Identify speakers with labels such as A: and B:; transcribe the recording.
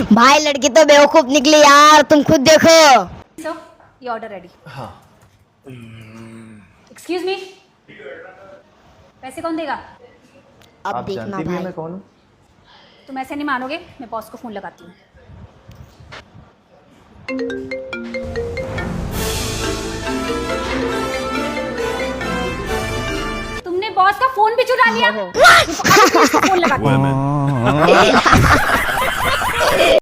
A: भाई लड़की तो बेवकूफ निकली यार, तुम खुद देखो।
B: सर ये ऑर्डर रेडी।
C: हाँ।
B: एक्सक्यूज मी, पैसे कौन देगा?
A: अब
C: आप
A: देखना
C: जानती भी हैं
A: भाई।
C: मैं कौन हूँ?
B: तुम ऐसे नहीं मानोगे, मैं बॉस को फोन लगाती हूँ। तुमने बॉस का फोन भी चुरा लिया। फोन लगाती हूँ।